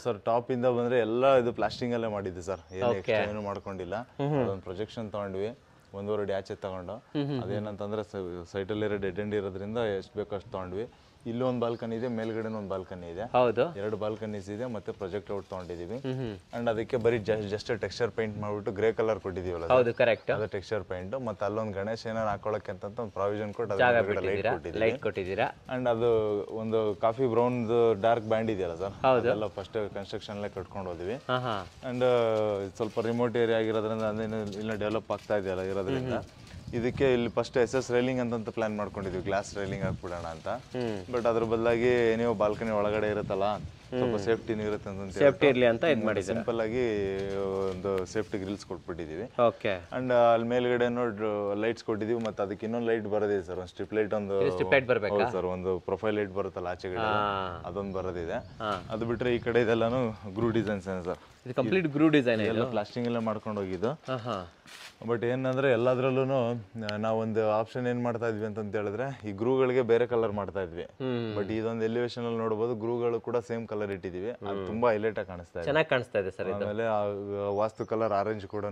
Sir top ಇಂದ ಬಂದ್ರೆ ಎಲ್ಲ ಇದು ಪ್ಲಾಸ್ಟಿಂಗ್ ಅಲ್ಲೇ ಮಾಡಿದ್ದೆ ಸರ್, ಏನು ಎಕ್ಸ್ಟ್ರಾ ಏನು ಮಾಡ್ಕೊಂಡಿಲ್ಲ. ಅದೊಂದು ಪ್ರೊಜೆಕ್ಷನ್ ತಗೊಂಡ್ವಿ, 1.5 ಅಡಿ ಆಚೆ ತಗೊಂಡು. ಅದೇನಂತಂದ್ರೆ ಸೈಟಲ್ಲಿರೋ ಡೆಡ್ ಎಂಡ್ ಇರೋದ್ರಿಂದ ಎಷ್ಟು ಬೇಕೋ ಅಷ್ಟು ತಗೊಂಡ್ವಿ. ಇಲ್ಲೂ ಒಂದು ಬಾಲ್ಕನಿ ಇದೆ, ಮೇಲ್ಗಡೆ ಒಂದು ಬಾಲ್ಕನಿ ಇದೆ. ಹೌದು, 2 ಬಾಲ್ಕನೀಸ್ ಇದೆ, ಮತ್ತೆ ಪ್ರೊಜೆಕ್ಟ್ ಔಟ್ ತಗೊಂಡಿದೀವಿ. ಅಂಡ್ ಅದಕ್ಕೆ ಬರೀ ಜಸ್ಟ್ ಟೆಕ್ಸ್ಚರ್ ಪೇಂಟ್ ಮಾಡ್ಬಿಟ್ಟು ಗ್ರೇ ಕಲರ್ ಕೊಟ್ಟಿದೀವಲ್ಲ, ಹೌದು ಕರೆಕ್ಟ್, ಅದು ಟೆಕ್ಸ್ಚರ್ ಪೇಂಟ್. ಮತ್ತೆ ಅಲ್ಲೊಂದು ಗಣೇಶ ಏನಾರು ಹಾಕೊಳ್ಳಕ್ಕೆ ಅಂತ ಒಂದು ಪ್ರಾವಿಷನ್ ಕೊಟ್ಟು ಲೈಟ್ ಕೊಟ್ಟಿದ್ದೀರಾ. ಅಂಡ್ ಅದು ಒಂದು ಕಾಫಿ ಬ್ರೌನ್ ಡಾರ್ಕ್ ಬ್ಯಾಂಡ್ ಇದೆಯಲ್ಲ ಸರ್, ಅದೆಲ್ಲ ಫಸ್ಟ್ ಕನ್ಸ್ಟ್ರಕ್ಷನ್ ಕಟ್ಕೊಂಡು ಹೋದ್ವಿ. ಅಂಡ್ ಸ್ವಲ್ಪ ರಿಮೋಟ್ ಏರಿಯಾ ಆಗಿರೋದ್ರಿಂದ ಅದೇನು ಇಲ್ಲ ಡೆವಲಪ್ ಆಗ್ತಾ ಇದೆಯಲ್ಲ ಇರೋದ್ರಿಂದ ಇದಕ್ಕೆ ಇಲ್ಲಿ ಫಸ್ಟ್ SS ರೈಲಿಂಗ್ ಅಂತ ಪ್ಲಾನ್ ಮಾಡ್ಕೊಂಡಿದ್ವಿ, ಗ್ಲಾಸ್ ರೈಲಿಂಗ್ ಹಾಕ್ಬಿಡೋಣ ಅಂತ. ಬಟ್ ಅದ್ರ ಬದಲಾಗಿ ನೀವು ಬಾಲ್ಕನಿ ಒಳಗಡೆ ಇರುತ್ತಲ್ಲ, ಸ್ವಲ್ಪ ಸೇಫ್ಟಿನೂ ಇರುತ್ತೆ ಅಂತ ಸೇಫ್ಟಿ ಇರಲಿ ಅಂತ ಇದು ಮಾಡಿದ್ದೀರಾ. ಸಿಂಪಲ್ ಆಗಿ ಒಂದು ಸೇಫ್ಟಿ ಗ್ರಿಲ್ಸ್ ಕೊಟ್ಬಿಟ್ಟಿದೀವಿ. ಓಕೆ. ಅಂಡ್ ಅಲ್ಲಿ ಮೇಲ್ಗಡೆ ಲೈಟ್ಸ್ ಕೊಟ್ಟಿದೀವಿ, ಮತ್ತೆ ಅದಕ್ಕೆ ಇನ್ನೊಂದು ಲೈಟ್ ಬರೋದಿದೆ ಸರ್, ಒಂದು ಸ್ಟ್ರಿಪ್ ಲೈಟ್, ಒಂದು ಸರ್ ಒಂದು ಪ್ರೊಫೈಲ್ ಲೈಟ್ ಬರುತ್ತಲ್ಲ ಆಚೆಗಡೆ, ಅದೊಂದು ಬರೋದಿದೆ. ಅದು ಬಿಟ್ರೆ ಈ ಕಡೆ ಇದೆಲ್ಲಾನು ಗ್ರೂ ಡಿಸೈನ್ಸ್ ಏನು ಸರ್, ಇದು ಕಂಪ್ಲೀಟ್ ಗ್ರೂ ಡಿಸೈನ್, ಎಲ್ಲ ಪ್ಲಾಸ್ಟಿಂಗ್ ಎಲ್ಲ ಮಾಡ್ಕೊಂಡು ಹೋಗಿದ್ದು. ಬಟ್ ಏನಂದ್ರೆ ಎಲ್ಲದ್ರಲ್ಲೂ ನಾವೊಂದು ಆಪ್ಷನ್ ಏನ್ ಮಾಡ್ತಾ ಇದ್ವಿ ಅಂತ ಹೇಳಿದ್ರೆ, ಈ ಗ್ರೂಗಳಿಗೆ ಬೇರೆ ಕಲರ್ ಮಾಡ್ತಾ ಇದ್ವಿ. ಬಟ್ ಇದೊಂದು ಎಲಿವೇಶನ್ ಅಲ್ಲಿ ನೋಡಬಹುದು, ಗ್ರೂಗಳು ಕೂಡ ಸೇಮ್ ಕಲರ್ ಇಟ್ಟಿದೀವಿ, ಅದು ತುಂಬಾ ಹೈಲೈಟ್ ಆಗಿ ಕಾಣಿಸ್ತಾ ಇದೆ, ಚೆನ್ನಾಗಿ ಕಾಣಿಸ್ತಾ ಇದೆ ಸರ್. ಆಮೇಲೆ ವಾಸ್ತು ಕಲರ್ ಆರೆಂಜ್ ಕೂಡ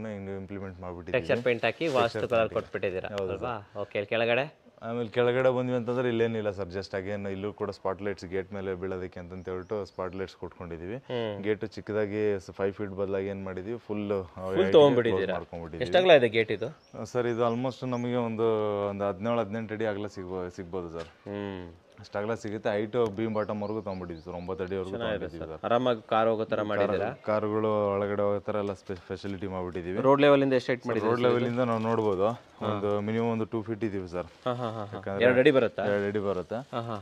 ಇಂಪ್ಲಿಮೆಂಟ್ ಮಾಡ್ಬಿಟ್ಟಿದ್ದೀವಿ, ಟೆಕ್ಸ್ಚರ್ ಪೇಂಟ್ ಹಾಕಿ ವಾಸ್ತು ಕಲರ್ ಕೊಟ್ಬಿಟ್ಟಿದ್ದೀರಾ ಅಲ್ವಾ. ಓಕೆ. ಕೆಳಗಡೆ ಆಮೇಲೆ ಕೆಳಗಡೆ ಬಂದ್ವಿ ಅಂತಂದ್ರೆ ಇಲ್ಲೇನಿಲ್ಲ ಸರ್, ಜಸ್ಟ್ ಅಗೇನ್ ಇಲ್ಲೂ ಕೂಡ ಸ್ಪಾಟ್ ಲೈಟ್ಸ್ ಗೇಟ್ ಮೇಲೆ ಬೀಳೋದಕ್ಕೆ ಅಂತ ಹೇಳ್ಬಿಟ್ಟು ಸ್ಪಾಟ್ ಲೈಟ್ಸ್ ಕೊಟ್ಕೊಂಡಿದೀವಿ. ಗೇಟ್ ಚಿಕ್ಕದಾಗಿ 5 ಫೀಟ್ ಬದಲಾಗಿ ಏನ್ ಮಾಡಿದೀವಿ, ಫುಲ್ ಮಾಡ್ಕೊಂಡ್ಬಿಟ್ಟಿದ್ದೀವಿ. ಎಷ್ಟಾಗಲ ಇದೆ ಗೇಟ್ ಇದು ಸರ್? ಇದು ಆಲ್ಮೋಸ್ಟ್ ನಮಗೆ ಒಂದು 17-18 ಅಡಿ ಆಗಲ ಸಿಗ್ಬೋದು ಸರ್, ಅಷ್ಟಾಗಲ ಸಿಗುತ್ತೆ. ಹೈಟ್ ಬೀಮ್ ಬಾಟಮ್ ವರ್ಗು ತಗೊಂಡ್ಬಿಟ್ಟಿದ್ವಿ ಸರ್, 9 ಅಡಿವರೆಗೂ ತಗೊಂಡಿದ್ದೀವಿ ಸರ್. ಆರಾಮಾಗಿ ಕಾರ್ ಹೋಗೋ ತರ ಮಾಡಿದ್ದೀರಾ, ಕಾರುಗಳು ಒಳಗಡೆ ಹೋಗೋ ತರ ಎಲ್ಲ ಫೆಸಿಲಿಟಿ ಮಾಡ್ಬಿಟ್ಟಿದೀವಿ. ರೋಡ್ ಲೆವೆಲ್ ಇಂದ ಎಷ್ಟು ಹೈಟ್ ಮಾಡಿದ್ದೀರಾ? ರೋಡ್ ಲೆವೆಲ್ ಇಂದ ನಾವು ನೋಡ್ಬೋದು, ಒಂದು ಮಿನಿಮಮ್ ಒಂದು 2 ಫೀಟ್ ಇದೀವಿ ಸರ್. 2 ಅಡಿ ಬರುತ್ತೆ. 2 ಅಡಿ ಬರುತ್ತೆ.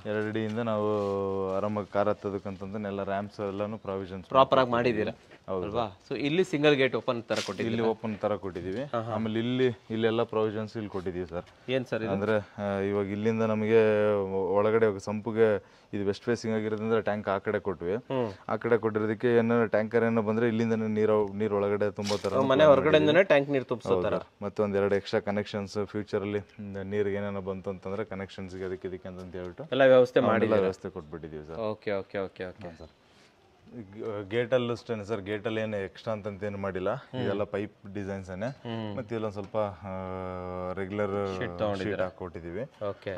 2 ಅಡಿಯಿಂದ ನಾವು ಆರಾಮಾಗಿ ಕಾರ್ ಹತ್ತೋದಕ್ಕಂತಂದ್ರೆ ಎಲ್ಲ ರ್ಯಾಂಪ್ಸ್ ಎಲ್ಲಾನು ಪ್ರಾವಿಷನ್ಸ್ ಪ್ರಾಪರ್ ಆಗಿ ಮಾಡಿದ್ದೀರಾ ಅಲ್ವಾ. ಸೊ ಇಲ್ಲಿ ಸಿಂಗಲ್ ಗೇಟ್ ಓಪನ್ ತರ ಕೊಟ್ಟಿದ್ದೀವಿ, ಇಲ್ಲಿ ಓಪನ್ ತರ ಕೊಟ್ಟಿದ್ದೀವಿ. ಆಮೇಲೆ ಇಲ್ಲೆಲ್ಲ ಪ್ರಾವಿಷನ್ಸ್ ಇಲ್ಲಿ ಕೊಟ್ಟಿದ್ದೀವಿ ಸರ್. ಏನ್ ಸರ್ ಅಂದ್ರೆ ಇವಾಗ ಇಲ್ಲಿಂದ ನಮಗೆ ಒಳಗಡೆ ಸಂಪಿಗೆ ಇದು ವೆಸ್ಟ್ ಫೇಸಿಂಗ್ ಆಗಿರೋದ್ರಿಂದ ಟ್ಯಾಂಕ್ ಆ ಕಡೆ ಕೊಟ್ವಿ. ಆ ಕಡೆ ಕೊಟ್ಟಿರೋದಕ್ಕೆ ಏನಾದ್ರು ಟ್ಯಾಂಕರ್ ಏನೋ ಬಂದ್ರೆ ಇಲ್ಲಿಂದ ನೀರು ಒಳಗಡೆ ತುಂಬೋ ತರ, ಮನೆ ಹೊರಗಡೆಯಿಂದನೇ ಟ್ಯಾಂಕ್ ನೀರು ತುಂಬಿಸೋ ತರ. ಮತ್ತೆ ಒಂದ್ 2 ಎಕ್ಸ್ಟ್ರಾ ಕನೆಕ್ಷನ್ಸ್ ಫ್ಯೂಚರ್ ಅಲ್ಲಿ ನೀರಿಗೆ ಏನೇನೋ ಬಂತು ಅಂತಂದ್ರೆ ಕನೆಕ್ಷನ್ಸ್ ಇದಕ್ಕೆ ಅಂತ ಹೇಳ್ಬಿಟ್ಟು ಎಲ್ಲ ವ್ಯವಸ್ಥೆ ಕೊಟ್ಬಿಟ್ಟಿದೀವಿ sir. Okay okay okay okay sir. Gate ಅಲ್ಲೂ ಅಷ್ಟೇ ಸರ್, ಗೇಟ್ ಅಲ್ಲಿ ಏನು ಎಕ್ಸ್ಟ್ರಾ ಅಂತ ಏನು ಮಾಡಿಲ್ಲ, ಇದೆಲ್ಲ ಪೈಪ್ ಡಿಸೈನ್ಸ್ ಮತ್ತೆ ಇಲ್ಲೊಂದ್ ಸ್ವಲ್ಪ ರೆಗ್ಯುಲರ್ ಶೀಟ್ ಹಾಕೊಟ್ಟಿದೀವಿ.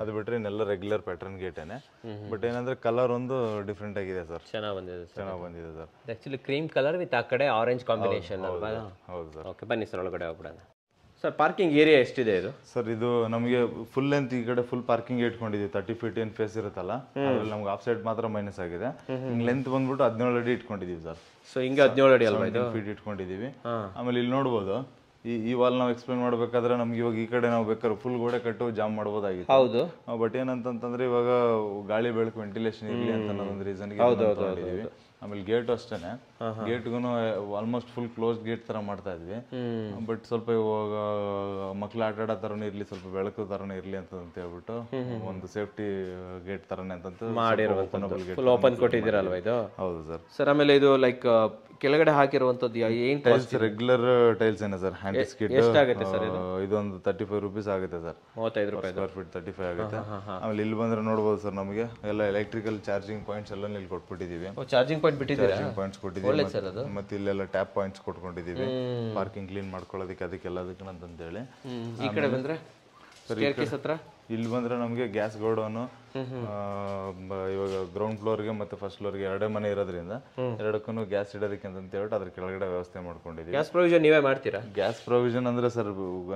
ಅದು ಬಿಟ್ರೆ ಇನ್ನೆಲ್ಲ ರೆಗ್ಯುಲರ್ ಪ್ಯಾಟರ್ನ್ ಗೇಟೇನೆ. ಬಟ್ ಏನಂದ್ರೆ ಕಲರ್ ಒಂದು ಡಿಫ್ರೆಂಟ್ ಆಗಿದೆ ಸರ್, ಚೆನ್ನಾಗಿ ಬಂದಿದೆ sir. Actually cream colour with ಆ ಕಡೆ ಆರೆಂಜ್ ಕಾಂಬಿನೇಷನ್ ಅಲ್ವಾ? ಹೌದು ಸರ್. ಓಕೆ, ಬನ್ನಿ ಸರ್ ಒಳಗಡೆ ಹೋಗ್ಬಿಡೋಣ. ಸರ್ ಪಾರ್ಕಿಂಗ್ ಏರಿಯಾ ಎಷ್ಟಿದೆ ಇದು? ಸರ್ ಇದು ನಮಗೆ ಫುಲ್ ಲೆಂತ್ ಈ ಕಡೆ ಫುಲ್ ಪಾರ್ಕಿಂಗ್ ಇಟ್ಕೊಂಡಿದ್ದೀವಿ. 30 ಫೀಟ್ ಏನ್ ಫೇಸ್ ಇರುತ್ತಲ್ಲ, ಅದ್ರಲ್ಲಿ ನಮ್ಗೆ ಆಫ್ ಸೈಡ್ ಮಾತ್ರ ಮೈನಸ್ ಆಗಿದೆ. ಲೆಂತ್ ಬಂದ್ಬಿಟ್ಟು 17 ಅಡಿ ಇಟ್ಕೊಂಡಿದೀವಿ ಸರ್. ಸೊ ಹಿಂಗೆ 17 ಅಡಿ ಅಲ್ವಾ ಇದು? ಫೀಟ್ ಇಟ್ಕೊಂಡಿದೀವಿ. ಆಮೇಲೆ ಇಲ್ಲಿ ನೋಡ್ಬೋದು, ಈ ವಾಲ್ ನಾವು ಎಕ್ಸ್ಪ್ಲೇನ್ ಮಾಡ್ಬೇಕಾದ್ರೆ ನಮ್ಗೆ ಇವಾಗ ಈ ಕಡೆ ನಾವು ಬೇಕಾದ್ರೆ ಫುಲ್ ಗೋಡೆ ಕಟ್ಟು ಜಾಮ್ ಮಾಡ್ಬೋದಾಗಿತ್ತು. ಹೌದು. ಬಟ್ ಏನಂತಂದ್ರೆ ಇವಾಗ ಗಾಳಿ ಬೆಳಕು ವೆಂಟಿಲೇಷನ್ ಇರಲಿ ಅಂತ ಒಂದು ರೀಸನ್ಗೆ. ಆಮೇಲೆ ಗೇಟ್ ಅಷ್ಟೇನೆ, ಗೇಟ್ಗೂ ಆಲ್ಮೋಸ್ಟ್ ಫುಲ್ ಕ್ಲೋಸ್ ಗೇಟ್ ತರ ಮಾಡ್ತಾ ಇದ್ವಿ. ಬಟ್ ಸ್ವಲ್ಪ ಇವಾಗ ಮಕ್ಳು ಆಟ ಆಡೋ ತರನು ಇರ್ಲಿ, ಸ್ವಲ್ಪ ಬೆಳಕು ತರನು ಇರ್ಲಿ ಅಂತ ಹೇಳ್ಬಿಟ್ಟು ಒಂದು ಸೇಫ್ಟಿ ಗೇಟ್ ತರನೇ ಅಂತ ಮಾಡಿರುವಂತದ್ದು ಓಪನ್ ಕೊಟ್ಟಿದ್ದೀರಲ್ವಾ ಇದು? ಹೌದು ಸರ್. ಸರ್ ಆಮೇಲೆ ಇದು ಲೈಕ್ ಕೆಳಗಡೆ ಹಾಕಿರುವಂತದ್ದು ಏನ್ ಟೈಲ್ಸ್? ರೆಗ್ಯುಲರ್ ಟೈಲ್ಸ್ ಏನ ಸರ್, ಹ್ಯಾಂಡ್ ಸ್ಕಿಡ್. ಎಷ್ಟಾಗುತ್ತೆ ಸರ್ ಇದು? ಇದೊಂದು 35 ರೂಪೀಸ್ ಆಗುತ್ತೆ ಸರ್, 35 ರೂಪಾಯಿ ಸ್ಕ್ವೇರ್ ಫೀಟ್ 35 ಆಗುತ್ತೆ. ಆಮೇಲೆ ಇಲ್ಲಿ ಬಂದ್ರೆ ನೋಡಬಹುದು ಸರ್, ನಮಗೆ ಎಲ್ಲ ಎಲೆಕ್ಟ್ರಿಕಲ್ ಚಾರ್ಜಿಂಗ್ ಪಾಯಿಂಟ್ಸ್ ಎಲ್ಲ ಇಲ್ಲಿ ಕೊಟ್ಬಿಟ್ಟಿದೀವಿ. ಚಾರ್ಜಿಂಗ್ ಪಾಯಿಂಟ್ ಬಿಟ್ಟಿದ್ದೀರಾ? ಚಾರ್ಜಿಂಗ್ ಪಾಯಿಂಟ್ಸ್ ಕೊಟ್ಟಿದ್ದೀವಿ. ಮತ್ತೆ ಇಲ್ಲೆಲ್ಲ ಟ್ಯಾಪ್ ಪಾಯಿಂಟ್ಸ್ ಕೊಟ್ಕೊಂಡಿದೀವಿ, ಪಾರ್ಕಿಂಗ್ ಕ್ಲೀನ್ ಮಾಡ್ಕೊಳ್ಳೋದಕ್ಕೆ ಅದಕ್ಕೆಲ್ಲದಕ್ಕೆ ಅಂತ ಹೇಳಿ. ಈ ಕಡೆ ಬಂದ್ರೆ ಇಲ್ಲಿ ಬಂದ್ರೆ ನಮಗೆ ಗ್ಯಾಸ್ ಗೋಡೌನ್, ಇವಾಗ ಗ್ರೌಂಡ್ ಫ್ಲೋರ್ಗೆ ಮತ್ತೆ ಫಸ್ಟ್ ಫ್ಲೋರ್ಗೆ 2 ಮನೆ ಇರೋದ್ರಿಂದ ಎರಡಕ್ಕೂ ಗ್ಯಾಸ್ ಇಡೋದಕ್ಕೆ ಅಂತ ಹೇಳ್ಬಿಟ್ಟು ಅದ್ರ ಕೆಳಗಡೆ ವ್ಯವಸ್ಥೆ ಮಾಡ್ಕೊಂಡಿದ್ದೀವಿ. ಗ್ಯಾಸ್ ಪ್ರೊವಿಷನ್ ನೀವೇ ಮಾಡ್ತೀರಾ? ಗ್ಯಾಸ್ ಪ್ರೊವಿಷನ್ ಅಂದ್ರೆ ಸರ್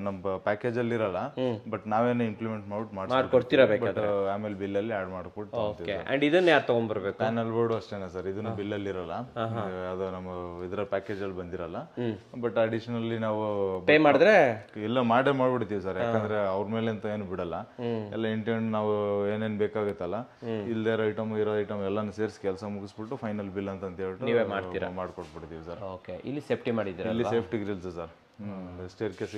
ನಮ್ಮ ಪ್ಯಾಕೇಜ್ ಅಲ್ಲಿ ಇರಲ್ಲ, ಬಟ್ ನಾವೇನೇ ಇಂಪ್ಲಿಮೆಂಟ್ ಮಾಡ್ಕೊಡ್ತೀರಾ, ಆಮೇಲೆ ಬಿಲ್ ಅಲ್ಲಿ ಆಡ್ ಮಾಡ್ಕೊಟ್ಟು. ಅಂಡ್ ಇದನ್ನ ಯಾರು ತಗೊಂಡ್ಬರ್ಬೇಕು? ಪ್ಯಾನಲ್ ಬೋರ್ಡ್ ಅಷ್ಟೇನಾ ಸರ್, ಇದನ್ನು ಬಿಲ್ ಅಲ್ಲಿ ಇರಲ್ಲ, ಅದು ನಮ್ಮ ಇದರ ಪ್ಯಾಕೇಜ್ ಅಲ್ಲಿ ಬಂದಿರಲ್ಲ. ಬಟ್ ಅಡಿಷನಲಿ ನಾವು ಪೇ ಮಾಡಿದ್ರೆ ಇಲ್ಲ ಮಾಡ್ಬಿಡ್ತೀವಿ ಸರ್, ಯಾಕಂದ್ರೆ ಅವ್ರ ಮೇಲೆ ಅಂತ ಏನು ಬಿಡಲ್ಲ. ಎಲ್ಲ ಇಂಟೆಂಟ್ ನಾವು ಏನೇನ್ ಬೇಕಾಗುತ್ತಲ್ಲ, ಇಲ್ದೇ ಇರೋ ಐಟಮ್ ಎಲ್ಲಾನು ಸೇರಿಸಿ ಕೆಲಸ ಮುಗಿಸ್ಬಿಟ್ಟು ಫೈನಲ್ ಬಿಲ್ ಅಂತ ಹೇಳ್ಬಿಟ್ಟು ನೀವೇ ಮಾಡ್ಕೊಟ್ಬಿಡ್ತೀವಿ ಸರ್. ಇಲ್ಲಿ ಸೇಫ್ಟಿ ಮಾಡಿದ್ದೀರಾ? ಇಲ್ಲಿ safety Grylls sir, stair case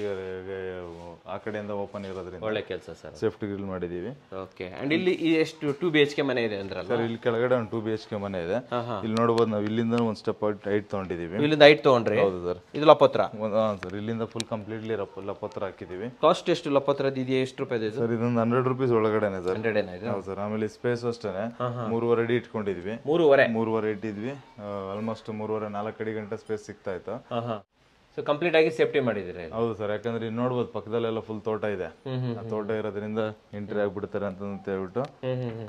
ಆ ಕಡೆಯಿಂದ ಓಪನ್ ಇರೋದ್ರಿಂದ ಒಳ್ಳೆ ಕೆಲಸ ಸರ್. ಸೇಫ್ಟಿ ಗ್ರಿಲ್ ಮಾಡಿದೀವಿ. ಓಕೆ. ಅಂಡ್ ಇಲ್ಲಿ ಎಷ್ಟು 2 BHK ಮನೆ ಇದೆ ಅಂದ್ರಲ್ಲ ಸರ್? ಇಲ್ಲಿ ಕೆಳಗಡೆ ಒಂದು 2 BHK ಮನೆ ಇದೆ. ಇಲ್ಲಿ ನೋಡಬಹುದು ನಾವು ಇಲ್ಲಿಂದ ಒಂದು ಸ್ಟೆಪ್ ಹೈಟ್ ತಗೊಂಡಿದೀವಿ. ಇಲ್ಲಿಂದ ಹೈಟ್ ತಗೊಂಡ್ರಿ? ಹೌದು ಸರ್. ಇದು ಲಪತ್ರ? ಸರ್ ಇಲ್ಲಿಂದ ಫುಲ್ ಕಂಪ್ಲೀಟ್ಲಿ ಲಪತ್ರ ಹಾಕಿದೀವಿ. ಕಾಸ್ಟ್ ಎಷ್ಟು ಲಪತ್ರದ ಇದೆಯಾ? ಎಷ್ಟು ರೂಪಾಯಿ ಇದೆ ಸರ್? ಇದೊಂದು 100 ರೂಪೀಸ್ ಒಳಗಡೆನೆ ಸರ್. 100 ಏನಾಯ್ತು? ಹೌದು ಸರ್. ಆಮೇಲೆ ಸ್ಪೇಸ್ ಅಷ್ಟೇನೆ 3.5 ಅಡಿ ಇಟ್ಕೊಂಡಿದ್ವಿ. 3.5 ಇಟ್ಟಿದ್ವಿ. ಆಲ್ಮೋಸ್ಟ್ 3.5-4 ಅಡಿ ಗಂಟೆ ಸ್ಪೇಸ್ ಸಿಗ್ತಾ ಇತ್ತು. ಸೊ ಕಂಪ್ಲೀಟ್ ಆಗಿ ಸೇಫ್ಟಿ ಮಾಡಿದಿರಿ? ಹೌದು ಸರ್. ಯಾಕಂದ್ರೆ ಇಲ್ಲಿ ನೋಡ್ಬೋದು ಪಕ್ಕದಲ್ಲೆಲ್ಲ ಫುಲ್ ತೋಟ ಇದೆ. ಆ ತೋಟ ಇರೋದ್ರಿಂದ ಎಂಟ್ರಿ ಆಗ್ಬಿಡ್ತಾರೆ ಅಂತ ಹೇಳ್ಬಿಟ್ಟು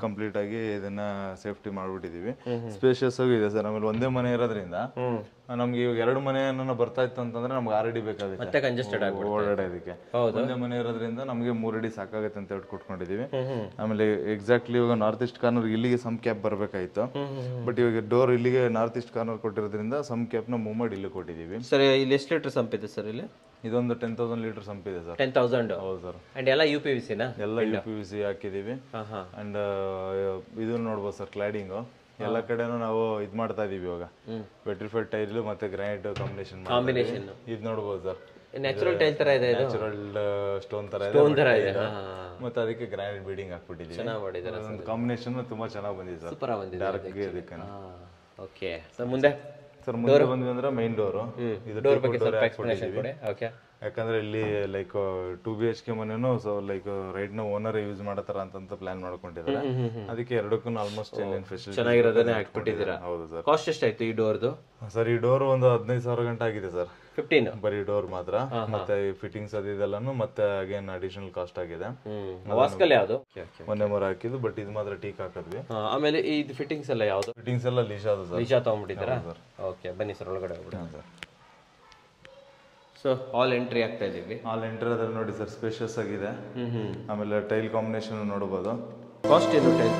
ಕಂಪ್ಲೀಟ್ ಆಗಿ ಇದನ್ನ ಸೇಫ್ಟಿ ಮಾಡ್ಬಿಟ್ಟಿದೀವಿ. ಸ್ಪೇಷಿಯಸ್ ಆಗಿ ಇದೆ ಸರ್. ಆಮೇಲೆ ಒಂದೇ ಮನೆ ಇರೋದ್ರಿಂದ ನಮ್ಗೆ ಇವಾಗ 2 ಮನೆ ಬರ್ತಾ ಇತ್ತು ಅಂತಂದ್ರೆ ನಮ್ಗೆ 6 ಅಡಿ ಬೇಕಾಗುತ್ತೆ ಓಡಾಡೋದಕ್ಕೆ. ಒಂದೇ ಮನೆ ಇರೋದ್ರಿಂದ ನಮ್ಗೆ 3 ಅಡಿ ಸಾಕಾಗುತ್ತೆ ಅಂತ ಹೇಳಿ ಕೊಟ್ಕೊಂಡಿದೀವಿ. ಆಮೇಲೆ ಎಕ್ಸಾಕ್ಟ್ಲಿ ಇವಾಗ ನಾರ್ತ್ ಈಸ್ಟ್ ಕಾರ್ನರ್ ಇಲ್ಲಿಗೆ ಸಮ್ ಕ್ಯಾಪ್ ಬರ್ಬೇಕಾಯ್ತು. ಬಟ್ ಇವಾಗ ಡೋರ್ ಇಲ್ಲಿಗೆ ನಾರ್ತ್ ಈಸ್ಟ್ ಕಾರ್ನರ್ ಕೊಟ್ಟಿರೋದ್ರಿಂದ ಸಮ್ ಕ್ಯಾಪ್ ನ ಮೂವ್ ಮಾಡಿ ಇಲ್ಲಿ ಕೊಟ್ಟಿದೀವಿ. ಸರ್ ಇಲ್ಲಿ ಎಷ್ಟು ಲೀಟರ್ ಸಂಪ್ ಇದೆ ಸರ್? ಇಲ್ಲಿ ಇದೊಂದು 10,000 ಲೀಟರ್ ಸಂಪ್ ಇದೆ ಸರ್. 10,000? ಹೌದು ಸರ್. ಅಂಡ್ ಎಲ್ಲ UPVC ನಾ? ಎಲ್ಲ UPVC ಹಾಕಿದೀವಿ. ಅಂಡ್ ಇದು ನೋಡ್ಬೋದು ಸರ್ ಕ್ಲಾಡಿಂಗ್ ಎಲ್ಲ ಕಡೆನೂ ನಾವು ಇದ್ ಮಾಡ್ತಾ ಇದೀವಿ ಇವಾಗ. ಪೆಟ್ರಿಫೈಡ್ ಟೈಲ್ ಮತ್ತೆ ಗ್ರಾನೈಟ್ ಕಾಂಬಿನೇಷನ್ ಇದು ನೋಡ್ಬೋದು ಸರ್. ನ್ಯಾಚುರಲ್ ಟೈಲ್ ತರ ಇದೆ. ನ್ಯಾಚುರಲ್ ಸ್ಟೋನ್ ತರ ಇದೆ. ಮತ್ತೆ ಅದಕ್ಕೆ ಗ್ರಾನೈಟ್ ಬೀಡಿಂಗ್ ಹಾಕ್ಬಿಟ್ಟಿದ್ದೀವಿ. ಚೆನ್ನಾಗಿ ಮಾಡಿದ್ದಾರೆ. ಕಾಂಬಿನೇಷನ್ ತುಂಬಾ ಚೆನ್ನಾಗಿ ಬಂದಿದೆ ಸರ್. ಸೂಪರ್ ಆಗಿ ಬಂದಿದೆ. ಡಾರ್ಕ್ ಗೆ ಅದಕ್ಕೆ. Okay sir. ಮುಂದೆ ಸರ್ ಮುಂದೆ ಬಂದ್ವಿ ಅಂದ್ರೆ ಮೈನ್ ಡೋರ್. ಇದು ಡೋರ್ ಬಗ್ಗೆ ಸ್ವಲ್ಪ ಎಕ್ಸ್ಪ್ಲನೇಷನ್ ಕೊಡಿ. ಓಕೆ. ಯಾಕಂದ್ರೆ ಇಲ್ಲಿ ಲೈಕ್ 2 BHK ಮನೆನೂ ಸೊ ಲೈಕ್ ರೈಟ್ ನ ಓನರ್ ಯೂಸ್ ಮಾಡತಾರ ಅಂತ ಪ್ಲಾನ್ ಮಾಡ್ಕೊಂಡಿದ್ದಾರೆ. ಅದಕ್ಕೆ ಎರಡಕ್ಕೂ ಆಲ್ಮೋಸ್ಟ್ ಏನೇನು ಫೆಸಿಲಿಟಿ ಚೆನ್ನಾಗಿರೋದನ್ನೇ ಹಾಕ್ಬಿಟ್ಟಿದ್ದೀರಾ? ಹೌದು ಸರ್. ಕಾಸ್ಟ್ ಎಷ್ಟಾಯ್ತು ಈ ಡೋರ್ದು? ಸರ್ ಈ ಡೋರ್ ಒಂದು 15,000 ಗಂಟೆ ಆಗಿದೆ ಸರ್. 15 ಬರೀ ಡೋರ್ ಮಾತ್ರ. ಮತ್ತೆ ಫಿಟ್ಟಿಂಗ್ಸ್ ಅದೆಲ್ಲನು ಮತ್ತೆ ಅಗೇನ್ ಅಡಿಷನಲ್ ಕಾಸ್ಟ್ ಆಗಿದೆ. ವಾಸ್ಕಲ್ ಯಾವುದು? ಮೊನ್ನೆ ಮರ ಹಾಕಿದ್ದು. ಬಟ್ ಇದು ಮಾತ್ರ ಟೀಕ್ ಹಾಕಿದ್ವಿ. ಆಮೇಲೆ ಇದು ಫಿಟ್ಟಿಂಗ್ಸ್ ಎಲ್ಲ ಯಾವುದು? ಫಿಟ್ಟಿಂಗ್ಸ್ ಎಲ್ಲ ಲೀಶಾ ಸರ್. ಲೀಶಾ ತಗೊಂಡ್ಬಿಟ್ಟಿದ್ದೀರಾ? ಓಕೆ ಬನ್ನಿ ಸರ್ ಒಳಗಡೆ ಹೋಗ್ಬಿಡಿ ಸರ್. ಸೊ ಹಾಲ್ ಎಂಟ್ರಿ ಆಗ್ತಾ ಇದೀವಿ. ಹಾಲ್ ಎಂಟ್ರಿ ಅದ್ರ ನೋಡಿ ಸರ್ ಸ್ಪೇಷಿಯಸ್ ಆಗಿದೆ. ಆಮೇಲೆ ಟೈಲ್ ಕಾಂಬಿನೇಷನ್ ನೋಡಬಹುದು. ಕಾಸ್ಟ್ ಏನು ಟೈಲ್?